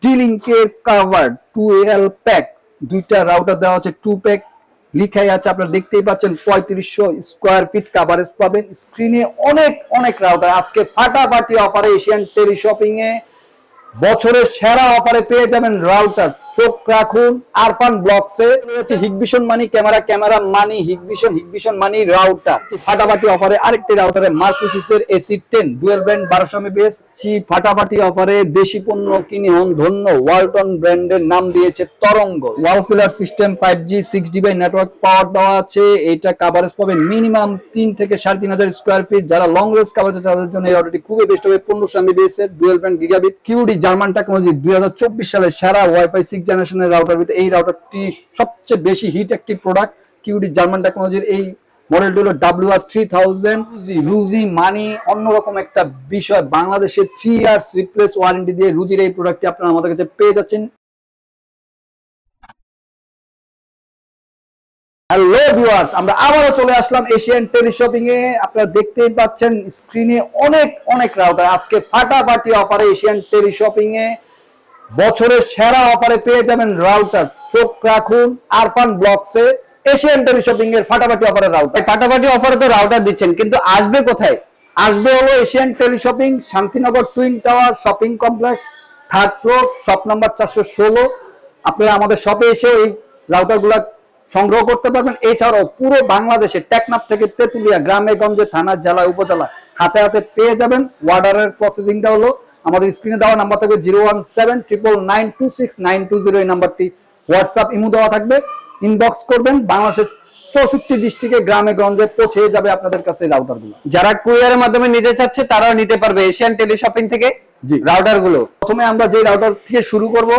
D-Link-এর cover 2L pack, দুইটা router দেওয়া আছে 2 প্যাক, লিখাই আছে আপনারা দেখতেই পাচ্ছেন 3500 স্কয়ার ফিট কভারেজ পাবেন। স্ক্রিনে অনেক অনেক রাউটার আজকে ফাটাফাটি অফারে এশিয়ান টেলিশপিং এ বছরের সেরা অফারে পেয়ে যাবেন রাউটার। চোখ রাখুন আরফান ব্লকসে রয়েছে হিগভিশন মানি ক্যামেরা মানি হিগভিশন মানি রাউটার। ফাটাফাটি অফারে আরেকটি রাউটারে মার্কুসিসের AC10 ডুয়াল ব্র্যান্ড 1200 Mbps। ফাটাফাটি অফারে দেশি পণ্য কিনে হন ধন্য, ওয়ালটন ব্র্যান্ডের নাম দিয়েছে Tarang. Wall cooler system 5G 6GB network power দেওয়া আছে। এটা কভারেজ পাবেন মিনিমাম 3 থেকে 3500 স্কয়ার ফিট। যারা লং রেঞ্জ কভারেজ তাদের জন্য এই অর্ডারটি খুবই বেস্ট হবে। 1500 Mbps এর dual brand gigabit QD German technology 2024 সালের সেরা ওয়াইফাই 6 জেনারেশনের রাউটার ভিতরে এই রাউটারটি সবচেয়ে বেশি হিট একটি প্রোডাক্ট। কিউডি জার্মান টেকনোলজির এই মডেলটি হলো WR3000 রুজি মানি। অন্যরকম একটা বিষয়, বাংলাদেশে 3 ইয়ার্স রিপ্লেস ওয়ারেন্টি দিয়ে রুজির এই প্রোডাক্টটি আপনারা আমাদের কাছে পেয়ে যাচ্ছেন। হ্যালো ভিউয়ার্স, আমরা আবারও চলে আসলাম এশিয়ান টেলিশপিং এ। আপনারা দেখতেই পাচ্ছেন স্ক্রিনে অনেক অনেক রাউটার আজকে ফাটাফাটি অফারে এশিয়ান টেলিশপিং এ বছরের সেরা অফারে পেয়ে যাবেন রাউটার। চোখ রাখুন আরফান ব্লকসে এশিয়ান টেলিশপিং এর ফাটাফাটি অফারের রাউটার। ফাটাফাটি অফারে তো রাউটার দিচ্ছেন, কিন্তু আসবে কোথায়? আসবে হলো Asian teleshopping Shantinagar twin tower shopping complex, 3rd floor, shop number 416। আপনারা আমাদের শপে এসে এই রাউটারগুলো সংগ্রহ করতে পারবেন। এছাড়াও পুরো বাংলাদেশে টেকনাফ থেকে তেতুলিয়া গ্রামে গঞ্জে থানা জেলা উপজেলা হাতে হাতে পেয়ে যাবেন। অর্ডারের প্রসেসিংটা হলো আমাদের স্ক্রিনে দেওয়া নাম্বার থাকবে 01799269220। এই নাম্বারটি হোয়াটসঅ্যাপ ইমো দেওয়া থাকবে, ইনবক্স করবেন। বাংলাদেশের 64 ডিস্ট্রিক্টে গ্রামে গঞ্জে পৌঁছে যাবে আপনাদের কাছে রাউটারগুলো। যারা কুরিয়ারের মাধ্যমে নিতে চাচ্ছে তারাও নিতে পারবে এশিয়ান টেলিশপিং থেকে রাউটারগুলো। প্রথমে আমরা যে রাউটার থেকে শুরু করব,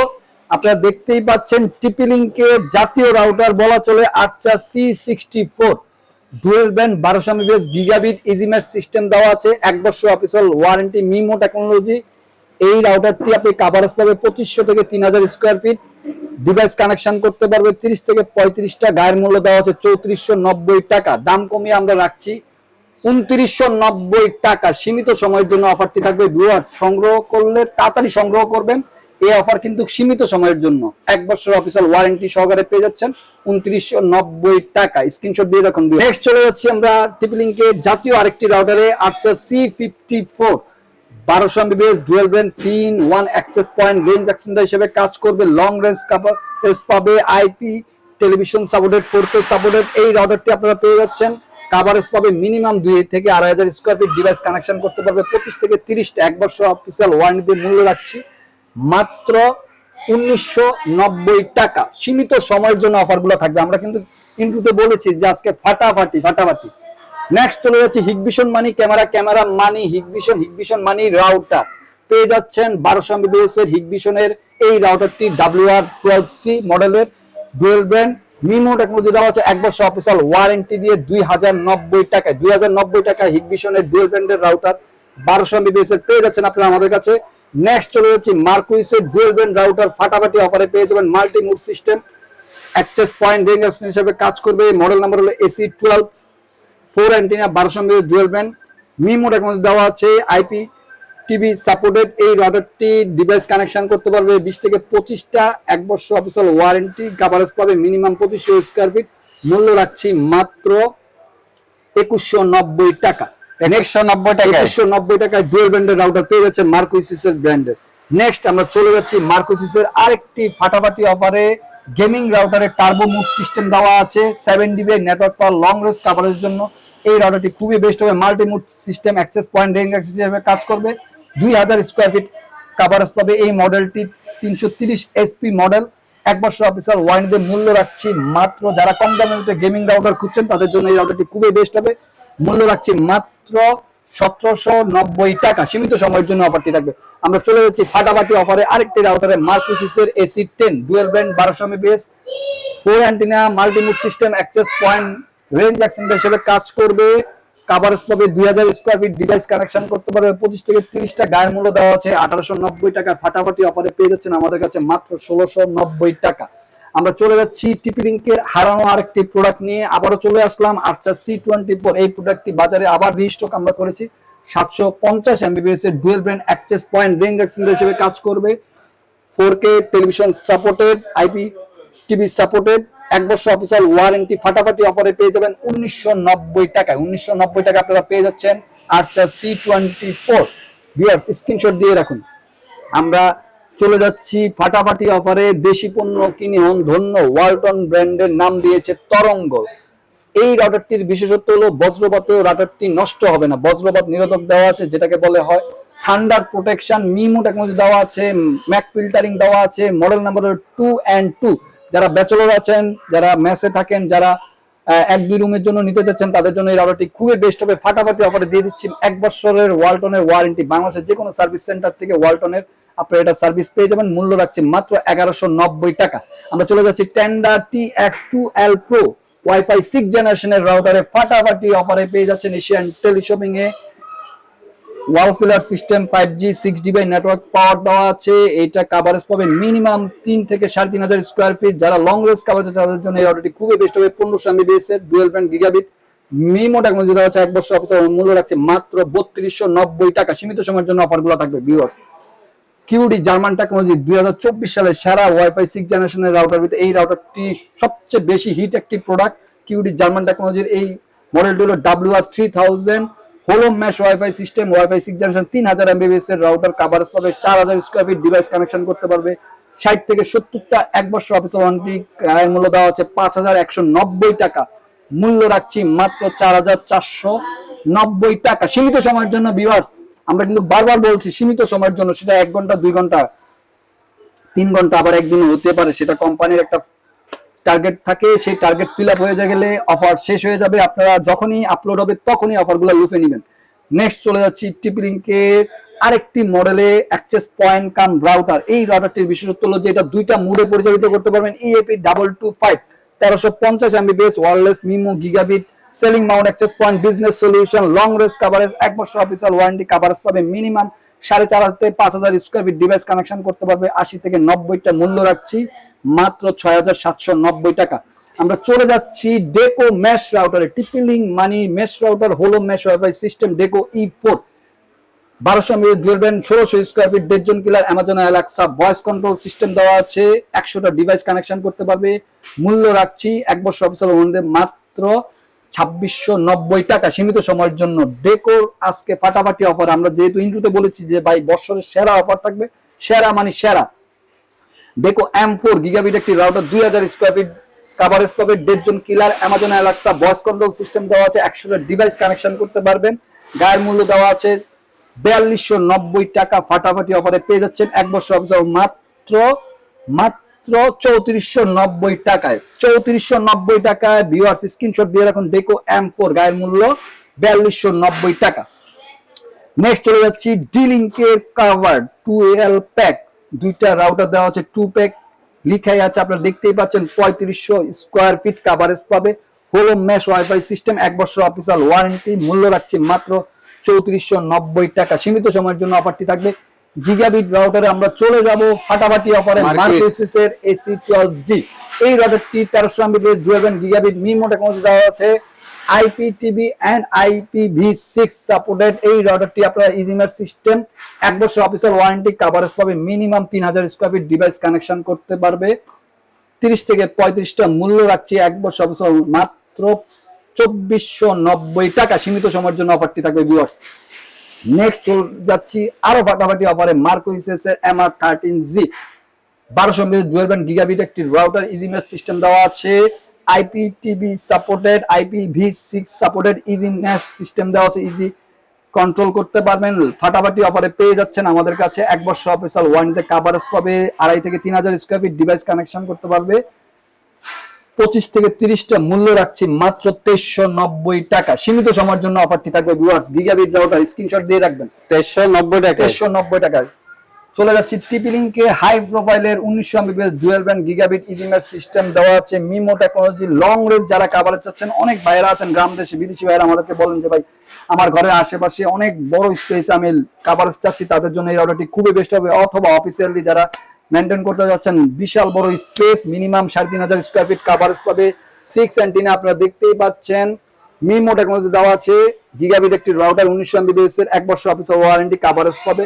আপনারা দেখতেই পাচ্ছেন TP-Link-এর জাতীয় রাউটার বলা চলে Archer C64 dual band 1200 Mbps gigabit EasyMesh system দেওয়া আছে। 1 বছর অফিসিয়াল ওয়ারেন্টি মিমো টেকনোলজি। এই রাউটারটি আপনি কভারেজ পাবে 2500 থেকে 3000 স্কয়ার ফিট। ডিভাইস কানেকশন করতে পারবে 30 থেকে 35টা। গায়ের মূল্য দেওয়া আছে 3490 টাকা। দাম কমিয়ে আমরা রাখছি 2990 টাকা। সীমিত সময়ের জন্য অফারটি থাকবে। ভিউয়ার্স, সংগ্রহ করলে তাড়াতাড়ি সংগ্রহ করবেন। এই অফার কিন্তু সীমিত সময়ের জন্য। 1 বছর অফিসিয়াল ওয়ারেন্টি সহকারে পেয়ে যাচ্ছেন 2990 টাকা। স্ক্রিনশট দিয়ে রাখুন। নেক্সট চলে যাচ্ছি আমরা TP-Link-এর জাতীয় আরেকটি রাউটারে আর্চা C54 1200 Mbps dual brand 3-in-1 access point range extender হিসেবে কাজ করবে। লং রেঞ্জ কভারেজ পাবে। IP television supported, 4K supported. এই রাউটারটি আপনারা পেয়ে যাচ্ছেন। কভারেজ পাবে মিনিমাম 2 থেকে 2500 স্কয়ার ফিট। ডিভাইস কানেকশন করতে পারবে 25 থেকে 30টা। 1 বছর অফিসিয়াল ওয়ারেন্টি মূল্য রাখছি মাত্র 1990 টাকা। সীমিত সময়ের জন্য অফারগুলো থাকবে। আমরা কিন্তু ইন্ট্রোতে বলেছি যে আজকে ফাটাফাটি। নেক্সট চলে যাচ্ছে হিগভিশন মানি ক্যামেরা মানি হিগভিশন মানি রাউটার পেয়ে যাচ্ছেন 1200 Mbps এর হিগভিশনের এই রাউটারটি WR12C মডেলের ডুয়াল ব্র্যান্ড মিমো টেকনোলজি দেওয়া আছে। 1 বছর অফিসিয়াল ওয়ারেন্টি দিয়ে 2090 টাকায়। 2090 টাকায় হিগভিশনের ডুয়াল ব্র্যান্ডের রাউটার 1200 Mbps এর পেয়ে যাচ্ছেন আপনারা আমাদের কাছে। নেক্সট চলে যাচ্ছে মার্কুইসের ডুয়াল ব্র্যান্ড রাউটার ফাটাফাটি অফারে পেয়ে যাবেন। Multi mode system access point range extender হিসেবে কাজ করবে। মডেল নাম্বার হলো AC12 4 antenna 1200 Mbps dual band MIMO technology দেওয়া আছে। IP TV supported. এই রাউটারটি ডিভাইস কানেকশন করতে পারবে 20 থেকে 25টা। 1 বছর অফিসিয়াল ওয়ারেন্টি। কভারেজ পাবে মিনিমাম 2500 স্কয়ার ফিট। মূল্য রাখছি মাত্র 2190 টাকা। 2190 টাকায় ডুয়াল ব্র্যান্ডের রাউটার পেয়ে যাচ্ছে মার্কুইসের ব্র্যান্ডের। নেক্সট আমরা চলে যাচ্ছি মার্কুইসের আরেকটি ফাটাফাটি অফারে। গেমিং রাউটারে টার্বো মুড সিস্টেম দেওয়া আছে। 7 dB network power long range কভারেজের জন্য এই রাউটারটি খুবই বেস্ট হবে। Multi mode system access point range access হিসেবে কাজ করবে। 2000 স্কয়ার ফিট কভারেজ পাবে। এই মডেলটি 330 SP মডেল। 1 বছর অফিসিয়াল ওয়ারেন্টি মূল্য রাখছি মাত্র, যারা কম দামের মধ্যে গেমিং রাউটার খুঁজছেন তাদের জন্য এই রাউটারটি খুবই বেস্ট হবে। মূল্য রাখছি মাত্র 1790 টাকা। সীমিত সময়ের জন্য অফারটি থাকবে। আমরা চলে যাচ্ছি ফাটাফাটি অফারে আরেকটি রাউটারে মার্কুইসের AC10 dual band 1200 Mbps 4 antenna multi mode system access point range extender হিসেবে কাজ করবে। কভারেজ পাবে 2000 স্কয়ার ফিট। ডিভাইস কানেকশন করতে পারবে 25 থেকে 30টা। গায়ের মূল্য দেওয়া আছে 1890 টাকা। ফাটাফাটি অফারে পেয়ে যাচ্ছেন আমাদের কাছে মাত্র 1690 টাকা। আমরা চলে যাচ্ছি TP-Link-এর হারানো আরেকটি প্রোডাক্ট নিয়ে। আবারও চলে আসলাম আর্চা C24। এই প্রোডাক্টটি বাজারে আবার রিস্টক আমরা করেছি। 750 Mbps এর dual brand access point range extender হিসেবে কাজ করবে। 4K television supported, IPTV supported, 1 বছর অফিসিয়াল ওয়ারেন্টি ফাটাফাটি অফারে পেয়ে যাবেন 1990 টাকায়। 1990 টাকা আপনারা পেয়ে যাচ্ছেন আর্চার C24। ভিউয়ার্স স্ক্রিনশট দিয়ে রাখুন। আমরা চলে যাচ্ছি ফাটাফাটি অফারে। দেশি পণ্য কিনে হন ধন্য, ওয়ালটন ব্র্যান্ডের নাম দিয়েছে তরঙ্গ। এই রাউটারটির বিশেষত্ব হলো বজ্রপাতেও রাউটারটি নষ্ট হবে না। বজ্রপাত নিরোধক দেওয়া আছে, যেটাকে বলে হয় থান্ডার প্রোটেকশন। মিমো টেকনোলজি দেওয়া আছে, ম্যাক ফিল্টারিং দেওয়া আছে। Model number 2 and 2। যারা ব্যাচেলর আছেন, যারা মেসে থাকেন, যারা 1-2 রুমের জন্য নিতে চাচ্ছেন, তাদের জন্য এই রাউটারটি খুবই বেস্ট হবে। ফাটাফাটি অফারে দিয়ে দিচ্ছি 1 বছরের ওয়ালটনের ওয়ারেন্টি। বাংলাদেশের যে কোনো সার্ভিস সেন্টার থেকে ওয়ালটনের আপনারা এটা সার্ভিস পেয়ে যাবেন। মূল্য রাখছে মাত্র 1190 টাকা। আমরা চলে যাচ্ছি টেন্ডার TX2L Pro ওয়াইফাই 6 জেনারেশনের রাউটারে ফাটাফাটি অফারে পেয়ে যাচ্ছেন এশিয়ান টেলিশপিং এ। Wall killer system, 5G 6GB network power দেওয়া আছে। এটা কভারেজ পাবে মিনিমাম 3 থেকে 3500 স্কয়ার ফিট। যারা লং রেঞ্জ কভারেজ আছে তাদের জন্য এই রাউটারটি খুবই বেস্ট হবে। 1500 MBps এর dual band gigabit MIMO technology দেওয়া আছে। 1 বছর অফিসিয়াল মূল্য রাখছে মাত্র 3290 টাকা। সীমিত সময়ের জন্য অফারগুলো থাকবে ভিউয়ার্স। কিউডি জার্মান টেকনোলজি 2024 সালের সেরা ওয়াইফাই 6 জেনারেশনের রাউটার ভিতরে এই রাউটারটি সবচেয়ে বেশি হিট একটি প্রোডাক্ট। কিউডি জার্মান টেকনোলজির এই মডেলটি হলো WR3000 হোলো mesh WiFi system, WiFi 6 generation, 3000 MBps এর রাউটার। কভারেজ পাবে 4000 স্কয়ার ফিট। ডিভাইস কানেকশন করতে পারবে 60 থেকে 70টা। 1 বছর অফিসিয়াল ওয়ারেন্টি। এর মূল্য দেওয়া হচ্ছে 5190 টাকা। মূল্য রাখছি মাত্র 4490 টাকা। সীমিত সময়ের জন্য ভিউয়ার্স, আমরা কিন্তু বারবার বলছি সীমিত সময়ের জন্য। সেটা 1 ঘন্টা, 2 ঘন্টা, 3 ঘন্টা, আবার একদিন হতে পারে। সেটা কোম্পানির একটা টার্গেট থাকে। সেই টার্গেট ফিল আপ হয়ে গেলে অফার শেষ হয়ে যাবে। আপনারা যখনই আপলোড হবে তখনই অফারগুলো লুফে নেবেন। নেক্সট চলে যাচ্ছি টিপি-লিংকে আরেকটি মডেলে অ্যাক্সেস পয়েন্ট কাম রাউটার। এই রাউটারটির বিশেষত্ব হলো যে এটা দুইটা মোডে পরিচালিত করতে পারবেন। EAP225 1350 MBps wireless MIMO gigabit ceiling mount access point business solution long range coverage. 1 বছর অফিসিয়াল ওয়ারেন্টি। কভারেজ পাবে মিনিমাম 4.5 থেকে 5000 স্কয়ার ফিট। ডিভাইস কানেকশন করতে পারবে 80 থেকে 90টা। মূল্য রাখছি মাত্র 6790 টাকা। আমরা চলে যাচ্ছি ডেকো মেশ রাউটারে। টিপি-লিংক মানি মেশ রাউটার হলো mesh WiFi system Deco E4 1200 MBps dual band 1600 square feet dead zone killer Amazon Alexa voice control system দেওয়া আছে। 100টা ডিভাইস কানেকশন করতে পারবে। মূল্য রাখছি 1 বছর অফিসিয়াল ওয়ারেন্টি মাত্র 2690 টাকা। সীমিত সময়ের জন্য ডেকোর আজকে ফাটাফাটি অফার। আমরা যেহেতু ইন্ট্রোতে বলেছি যে ভাই বছরের সেরা অফার থাকবে, সেরা মানে সেরা। ডেকো M4 গিগাবিট একটি রাউটার 2000 স্কয়ার ফিট। কভারেজ পাবে dead zone killer Amazon Alexa voice control system দেওয়া আছে। 100টা ডিভাইস কানেকশন করতে পারবেন। গায়ের মূল্য দেওয়া আছে 4290 টাকা। ফাটাফাটি অফারে পেয়ে যাচ্ছেন 1 বছর অফিসিয়াল মাত্র 3490 টাকায়। 3490 টাকায় ভিউয়ার্স স্ক্রিনশট দিয়ে রাখুন। ডেকো M4 গায়ের মূল্য 4290 টাকা। নেক্সট চলে যাচ্ছি ডি-লিংকের কভার 2L প্যাক। দুইটা রাউটার দেওয়া আছে 2 প্যাক লিখাই আছে, আপনারা দেখতেই পাচ্ছেন। 3500 স্কয়ার ফিট কভারেজ পাবে। হোলো মেশ ওয়াইফাই সিস্টেম 1 বছর অফিসিয়াল ওয়ারেন্টি। মূল্য রাখছি মাত্র 3490 টাকা। সীমিত সময়ের জন্য অফারটি থাকবে। গিগাবিট রাউটারে আমরা চলে যাব ফাটাফাটি অফারে। মার্কেসিস এর AC12G এই রাউটারটি 1300 MBps dual band gigabit MIMO technology দেওয়া আছে। IPTV and IPv6 supported. এই রাউটারটি আপনারা ইজিমের সিস্টেম 1 বছর অফিসিয়াল ওয়ারেন্টি। কভারেজ পাবে minimum 3000 square feet. Device connection করতে পারবে 30 থেকে 35টা। মূল্য রাখছি 1 বছর অফিসিয়াল মাত্র 2490 টাকা। সীমিত সময়ের জন্য অফারটি থাকবে ভিউয়ার্স। নেক্সট চলে যাচ্ছি আরো ফাটাফাটি অফারে। মার্কোইসেস এর MR13G 1200 MBps dual band gigabit একটি রাউটার। ইজিমের সিস্টেম দেওয়া আছে। IPTV supported, IPv6 supported. Easy mash system দেওয়া আছে। ইজি কন্ট্রোল করতে পারবেন। ফাটাফাটি অফারে পেয়ে যাচ্ছেন আমাদের কাছে 1 বছর অফিসিয়াল ওয়ারেন্টি। কভারেজ পাবে 2500 থেকে 3000 স্কয়ার ফিট। ডিভাইস কানেকশন করতে পারবে 25 থেকে 30টা। মূল্য রাখছি মাত্র 2390 টাকা। সীমিত সময়ের জন্য অফারটি থাকবে ভিউয়ার্স। গিগাবিট রাউটার স্ক্রিনশট দিয়ে রাখবেন 2390 টাকা। 2390 টাকা। চলে যাচ্ছি টিপি-লিংকে হাই প্রোফাইলের 1900 MBps dual band gigabit ইজিমের system দেওয়া আছে। মিমো টেকনোলজি লং রেঞ্জ যারা কভারেজ চাচ্ছেন, অনেক ভাইরা আছেন গ্রাম দেশে বিদেশি ভাইরা আমাদেরকে বলেন যে ভাই আমার ঘরের আশেপাশে অনেক বড় স্পেস আমি কভারেজ চাচ্ছি, তাদের জন্য এই রাউটারটি খুবই বেস্ট হবে। অথবা অফিসিয়ালি যারা মেইনটেইন করতে যাচ্ছেন বিশাল বড় space, minimum 3500 square feet coverage পাবে। 6 অ্যান্টেনা আপনারা দেখতেই পাচ্ছেন। মিমো টেকনোলজি দেওয়া আছে। গিগাবিট একটি রাউটার 1900 MBps এর 1 বছর অফিসিয়াল ওয়ারেন্টি। কভারেজ পাবে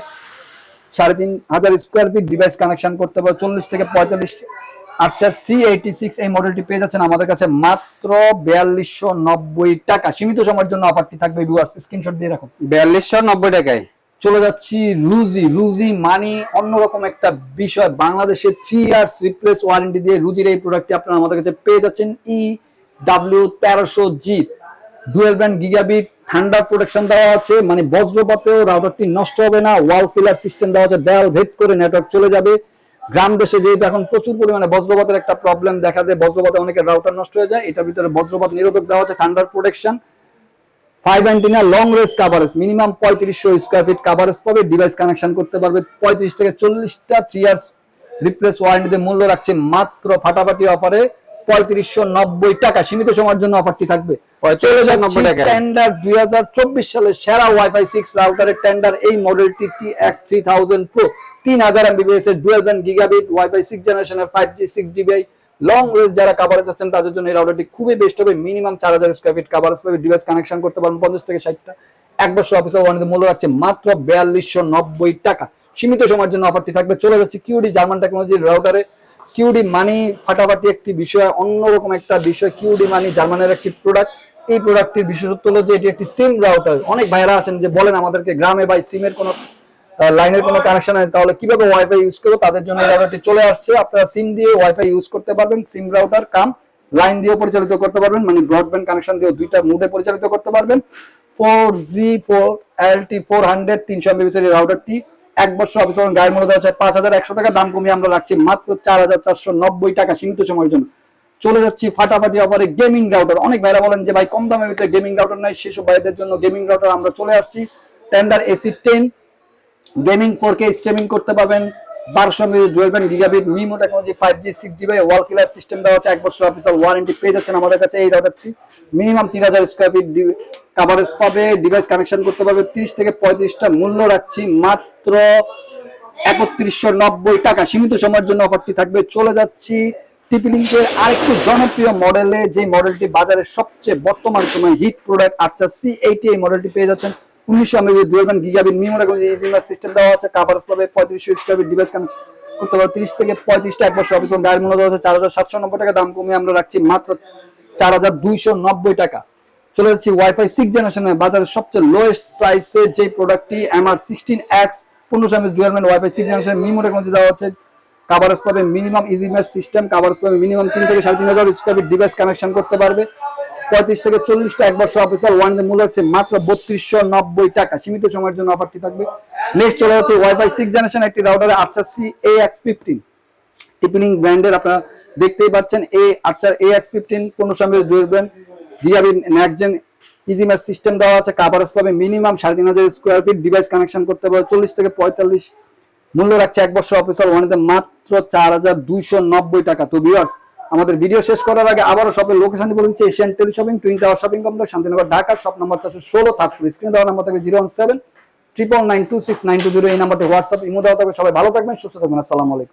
3,500 স্কোয়ার ফিট ডিভাইস কানেকশন করতে পারবে 40 থেকে 45। আর্চার C86 এই মডেলটি পেয়ে যাচ্ছেন আমাদের কাছে মাত্র 4290 টাকা। সীমিত সময়ের জন্য অফারটি থাকবে ভিউয়ার্স, স্ক্রিনশট দিয়ে রাখুন। 4290 টাকায়। চলে যাচ্ছি রুজি মানি অন্যরকম একটা বিষয়, বাংলাদেশে 3 ইয়ার্স রিপ্লেস ওয়ারেন্টি দিয়ে রুজির এই প্রোডাক্টটি আপনারা আমাদের কাছে পেয়ে যাচ্ছেন। EW1300G dual band gigabit thunder protection দেওয়া আছে, মানে বজ্রপাতেও রাউটারটি নষ্ট হবে না। ওয়াল ফিলার সিস্টেম দেওয়া আছে, দেয়াল ভেদ করে নেটওয়ার্ক চলে যাবে। গ্রাম দেশে যেহেতু এখন প্রচুর পরিমাণে বজ্রপাতের একটা প্রবলেম দেখা যায়, বজ্রপাতে অনেকের রাউটার নষ্ট হয়ে যায়, এটার ভিতরে বজ্রপাত নিরোধক দেওয়া আছে, thunder protection, 5 antenna long range coverage, minimum 3500 square feet coverage পাবে। ডিভাইস কানেকশন করতে পারবে 35 থেকে 40টা। 3 ইয়ার্স রিপ্লেস ওয়ারেন্টিতে মূল্য রাখছে মাত্র ফাটাফাটি অফারে 3590 টাকা। সীমিত সময়ের জন্য অফারটি থাকবে 3590 টাকা। টেন্ডার 2024 সালের সেরা ওয়াইফাই 6 রাউটারের টেন্ডার এই মডেলটি TX3000 Pro 3000 MBPS এর ডুয়াল ব্যান্ড গিগাবিট ওয়াইফাই 6 জেনারেশনের 5G 6dBi লং রেঞ্জ যারা কভারেজ আছেন তাদের জন্য এই রাউটারটি খুবই বেস্ট হবে। মিনিমাম 4000 স্কয়ার ফিট কভারেজ পাবে। ডিভাইস কানেকশন করতে পারবেন 50 থেকে 60টা। 1 বছর অফিসিয়াল ওয়ারেন্টি মূল্য রাখছে মাত্র 4290 টাকা। সীমিত সময়ের জন্য অফারটি থাকবে। চলে যাচ্ছে কিউডি জার্মান টেকনোলজির রাউটারে। কিউডি মানি ফাটাফাটি একটি বিষয়, অন্যরকম একটা বিষয়। কিউডি মানি জার্মানের একটি প্রোডাক্ট। এই প্রোডাক্টটির বিশেষত্ব হলো যে এটি একটি সিম রাউটার। অনেক ভাইরা আছেন যে বলেন আমাদেরকে গ্রামে ভাই সিমের কোনো লাইনের কোনো কানেকশন আছে, তাহলে কিভাবে ওয়াইফাই ইউজ করবো, তাদের জন্য এই রাউটারটি চলে আসছে। আপনারা সিম দিয়ে ওয়াইফাই ইউজ করতে পারবেন, সিম রাউটার কাম লাইন দিয়েও পরিচালিত করতে পারবেন, মানে ব্রডব্যান্ড কানেকশন দিয়ে দুইটা মোডে পরিচালিত করতে পারবেন। 4G4 LT400 300 MBPS এর রাউটারটি 1 বছর অফিসিয়াল গায়ের মূল্য দেওয়া হচ্ছে 5100 টাকা। দাম কমিয়ে আমরা রাখছি মাত্র 4490 টাকা সীমিত সময়ের জন্য। চলে যাচ্ছি ফাটাফাটি অফারে গেমিং রাউটার। অনেক ভাইরা বলেন যে ভাই কম দামের ভিতরে গেমিং রাউটার নাই, সেসব ভাইদের জন্য গেমিং রাউটার আমরা চলে আসছি। Tender AC10 gaming 4K streaming করতে পারবেন। 1200 MB dual band gigabit MIMO technology 5G 6dBi wall killer system দেওয়া আছে। 1 বছর অফিসিয়াল ওয়ারেন্টি পেয়ে যাচ্ছেন আমাদের কাছে। এই রাউটারটি মিনিমাম 3000 স্কয়ার ফিট কভারেজ পাবে। ডিভাইস কানেকশন করতে পারবে 30 থেকে 35টা। মূল্য রাখছি মাত্র 3190 টাকা। সীমিত সময়ের জন্য অফারটি থাকবে। চলে যাচ্ছি টিপি-লিংকের আরেকটি জনপ্রিয় মডেলে, যে মডেলটি বাজারে সবচেয়ে বর্তমান সময় হিট প্রোডাক্ট। আচ্ছা C80 এই মডেলটি পেয়ে যাচ্ছেন 1900 MB dual band gigabit MIMO technology EasyMesh system দেওয়া আছে। কভারেজ পাবে 3500 স্কয়ার ফিট। ডিভাইস কানেকশন করতে পারবে 30 থেকে 35টা। 1 বছর অফিসিয়াল গায়ের মূল্য দেওয়া আছে 4790 টাকা। দাম কমিয়ে আমরা রাখছি মাত্র 4290 টাকা। চলে যাচ্ছি ওয়াইফাই 6 জেনারেশনের বাজারের সবচেয়ে লোয়েস্ট প্রাইসে যে প্রোডাক্টটি MR16X 1500 MB dual band WiFi 6 generation MIMO technology দেওয়া আছে। কভারেজ পাবে মিনিমাম ইজিমের সিস্টেম, কভারেজ পাবে মিনিমাম 3 থেকে 3500 স্কয়ার ফিট। ডিভাইস কানেকশন করতে পারবে 35 থেকে 40টা। 1 বছর অফিসিয়াল ওয়ারেন্টি মূল্য হচ্ছে মাত্র 3290 টাকা। সীমিত সময়ের জন্য অফারটি থাকবে। নেক্সট চলে যাচ্ছে ওয়াইফাই 6 জেনারেশন একটি রাউটারে আর্চার AX15 টিপি-লিংক ব্র্যান্ডের। আপনারা দেখতেই পাচ্ছেন এই Archer AX15 1500 MB dual band gigabit next gen EasyMesh system দেওয়া আছে। কভারেজ পাবে minimum 3500 square feet. Device connection করতে পারবে 40 থেকে 45। মূল্য রাখছে 1 বছর অফিসিয়াল ওয়ারেন্টিতে মাত্র 4290 টাকা। তো ভিউয়ার্স, আমাদের ভিডিও শেষ করার আগে আবারও শপের লোকেশনটি বলে দিচ্ছি। Asian tele shopping, twin tower shopping complex, Shantinagar, Dhaka. Shop number 416 third স্ক্রিনে দেওয়া নাম্বার থাকবে 017 99926 920। এই নাম্বারটি হোয়াটসঅ্যাপ ইমো দেওয়া থাকবে। সবাই ভালো থাকবেন, সুস্থ থাকবেন। আসসালামু আলাইকুম।